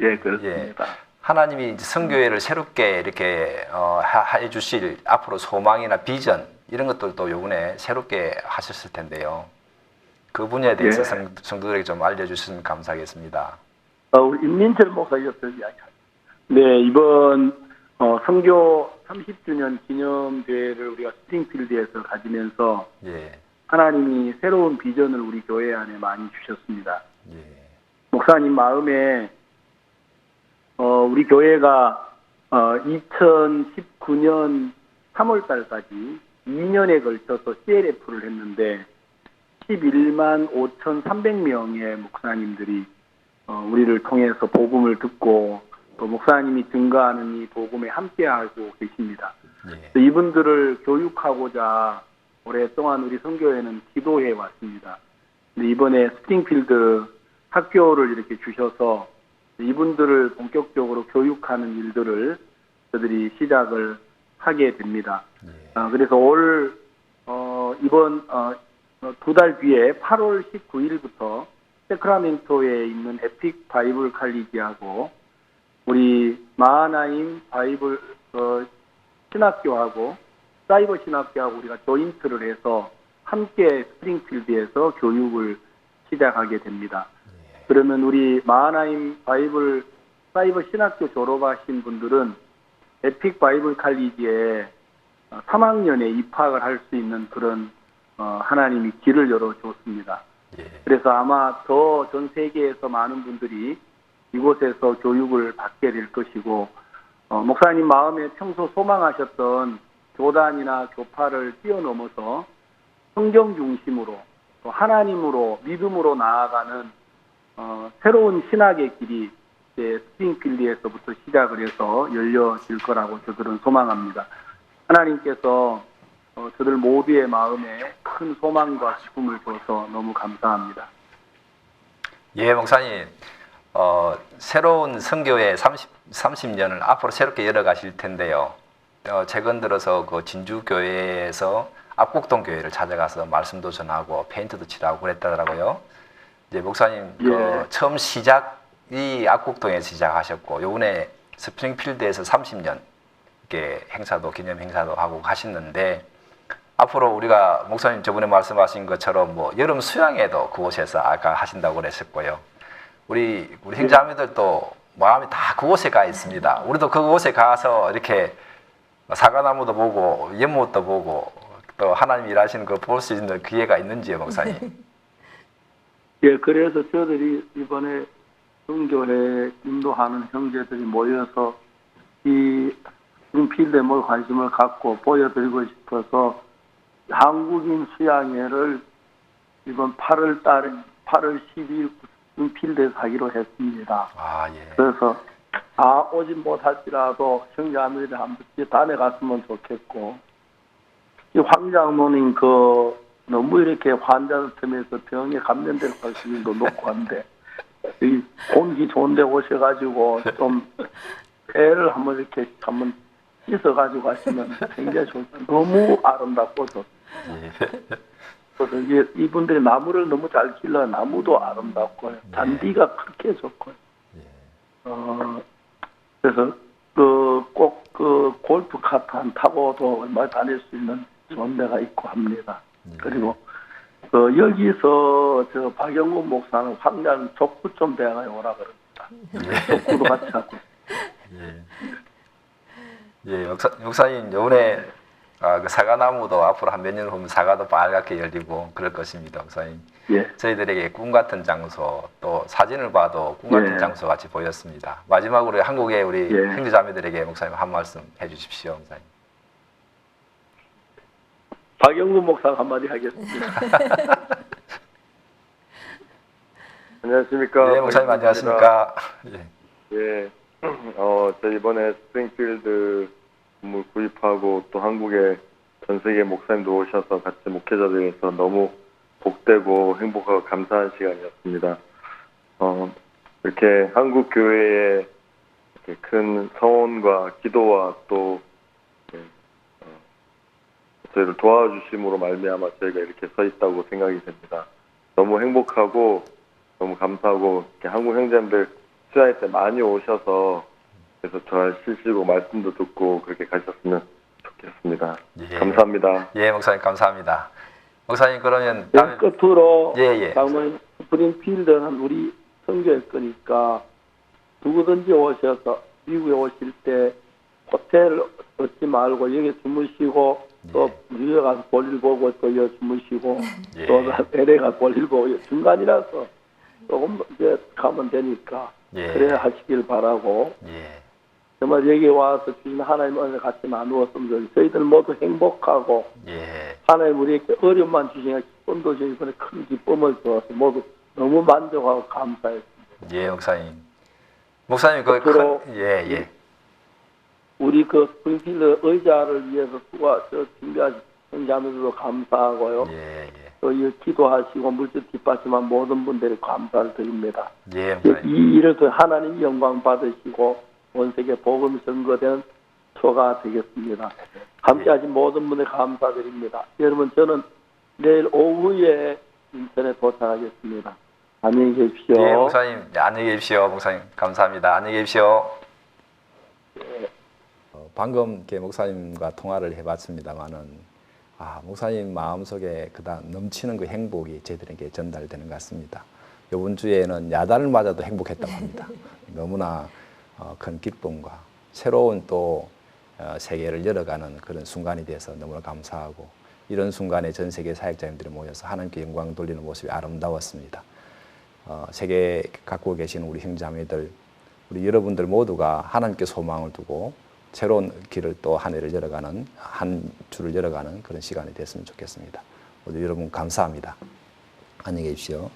예, 그렇습니다. 하나님이 선교회를 새롭게 이렇게 해 주실 앞으로 소망이나 비전 이런 것들도 요번에 새롭게 하셨을 텐데요. 그 분야에 대해서 성도들에게 좀 알려주시면 감사하겠습니다. 우리 임민철 목사 옆에서 이야기합니다. 네, 이번 선교 30주년 기념대회를 우리가 스프링필드에서 가지면서 하나님이 새로운 비전을 우리 교회 안에 많이 주셨습니다. 목사님 마음에 우리 교회가 2019년 3월 달까지 2년에 걸쳐서 CLF를 했는데 11만 5,300명의 목사님들이 우리를 통해서 복음을 듣고 또 목사님이 증거하는 이 복음에 함께하고 계십니다. 이분들을 교육하고자 오랫동안 우리 선교회는 기도해 왔습니다. 근데 이번에 스프링필드 학교를 이렇게 주셔서 이분들을 본격적으로 교육하는 일들을 저들이 시작을 하게 됩니다. 그래서 이번 2달 뒤에 8월 19일부터 세크라멘토에 있는 에픽 바이블 칼리지하고 우리 마하나임 바이블 신학교하고 사이버 신학교하고 우리가 조인트를 해서 함께 스프링필드에서 교육을 시작하게 됩니다. 그러면 우리 마하나임 바이블 사이버 신학교 졸업하신 분들은 에픽 바이블 칼리지에 3학년에 입학을 할 수 있는 그런 하나님이 길을 열어줬습니다. 그래서 아마 더 전 세계에서 많은 분들이 이곳에서 교육을 받게 될 것이고, 목사님 마음에 평소 소망하셨던 교단이나 교파를 뛰어넘어서 성경 중심으로 또 하나님으로 믿음으로 나아가는 새로운 신학의 길이 이제 스프링필드에서부터 시작을 해서 열려질 거라고 저들은 소망합니다. 하나님께서 저들 모두의 마음에 큰 소망과 기쁨을 줘서 너무 감사합니다. 예, 목사님. 새로운 선교의 30년을 앞으로 새롭게 열어가실 텐데요. 최근 들어서 그 진주교회에서 압곡동 교회를 찾아가서 말씀도 전하고 페인트도 칠하고 그랬더라고요. 이제 목사님 그 처음 시작이 압곡동에서 시작하셨고 요번에 스프링필드에서 30년 이렇게 행사도 기념 행사도 하고 가셨는데 앞으로 우리가 목사님 저번에 말씀하신 것처럼 뭐 여름 수양회도 그곳에서 아까 하신다고 그랬었고요. 우리 형제자매들도 마음이 다 그곳에 가 있습니다. 우리도 그곳에 가서 이렇게 사과나무도 보고 연못도 보고 또 하나님 일하시는 거 볼 수 있는 기회가 있는지요, 목사님? 예, 그래서 저들이 이번에 선교회 인도하는 형제들이 모여서 이 필드에 뭘 관심을 갖고 보여드리고 싶어서 한국인 수양회를 이번 8월 12일 필드에서 하기로 했습니다. 그래서 오지 못할지라도 형제자매들이 한 번씩 다녀갔으면 좋겠고, 이 황장로님 너무 이렇게 환자들 틈에서 병에 감염될 확률도 높고 한데 이 공기 좋은데 오셔가지고 좀 배를 한번 이렇게 한번 씻어가지고 가시면 굉장히 좋습니다. 너무 아름답고 좋습니다. 그래서 이분들이 나무를 너무 잘 길러 나무도 아름답고요. 잔디가 그렇게 좋고요. 그래서 꼭 골프 카트 한 타고도 얼마 다닐 수 있는 좋은 데가 있고 합니다. 그리고 여기서 저 박영국 목사는 황장 족구 좀 배워가 오라 그럽니다. 족구도 같이 하고. 목사님 요번에 그 사과나무도 앞으로 한 몇 년 후면 사과도 빨갛게 열리고 그럴 것입니다, 목사님. 저희들에게 꿈 같은 장소, 또 사진을 봐도 꿈 같은 장소 같이 보였습니다. 마지막으로 한국의 우리 형제자매들에게 목사님 한 말씀 해주십시오, 목사님. 박영국 목사 한마디 하겠습니다. 안녕하십니까? 네, 목사님 안녕하십니까? 저 이번에 스프링필드 건물 구입하고 또 한국에 전 세계 목사님도 오셔서 같이 목회자들에서 너무 복되고 행복하고 감사한 시간이었습니다. 이렇게 한국 교회의 이렇게 큰 성원과 기도와 또 저희를 도와주심으로 말미암아 저희가 이렇게 서 있다고 생각이 됩니다. 너무 행복하고 너무 감사하고 이렇게 한국 형제님들 수양회 때 많이 오셔서 그래서 잘 쉬시고 말씀도 듣고 그렇게 가셨으면 좋겠습니다. 감사합니다. 예, 목사님 감사합니다. 목사님 그러면 끝으로 다음은 스프링필드는 우리 선교회 거니까 누구든지 오셔서 미국에 오실 때 호텔 얻지 말고 여기 주무시고 또 뉴욕 가서 볼일 보고 또 여기 주무시고 또 LA 가서 볼일 보고 중간이라서 조금 이제 가면 되니까 그래야 하시길 바라고 정말 여기 와서 주신 하나님 은혜를 같이 나누었으면 저희들 모두 행복하고 하나님 우리에게 어려움만 주시니까 기쁨도 주시고 이번에 큰 기쁨을 주어서 모두 너무 만족하고 감사했습니다. 예, 목사님. 목사님 우리 스프링필드 의자를 위해서 준비하신 형제자매들도 감사하고요. 또 기도하시고 물질 뒷받침한 모든 분들이 감사를 드립니다. 이 일을 하나님 영광 받으시고 온 세계 복음 선거된 초가 되겠습니다. 함께하신 모든 분들 감사드립니다. 여러분 저는 내일 오후에 인천에 도착하겠습니다. 안녕히 계십시오. 예, 목사님 안녕히 계십시오. 목사님 감사합니다. 안녕히 계십시오. 방금 이렇게 목사님과 통화를 해봤습니다만은 목사님 마음속에 그다음 넘치는 그 행복이 저희들에게 전달되는 것 같습니다. 이번 주에는 야단을 맞아도 행복했다고 합니다. 너무나 큰 기쁨과 새로운 또 세계를 열어가는 그런 순간이 돼서 너무나 감사하고 이런 순간에 전 세계 사역자님들이 모여서 하나님께 영광 돌리는 모습이 아름다웠습니다. 세계 갖고 계시는 우리 형제자매들, 우리 여러분들 모두가 하나님께 소망을 두고 새로운 길을 또 한 해를 열어가는 한 주를 열어가는 그런 시간이 됐으면 좋겠습니다. 모두 여러분 감사합니다. 안녕히 계십시오.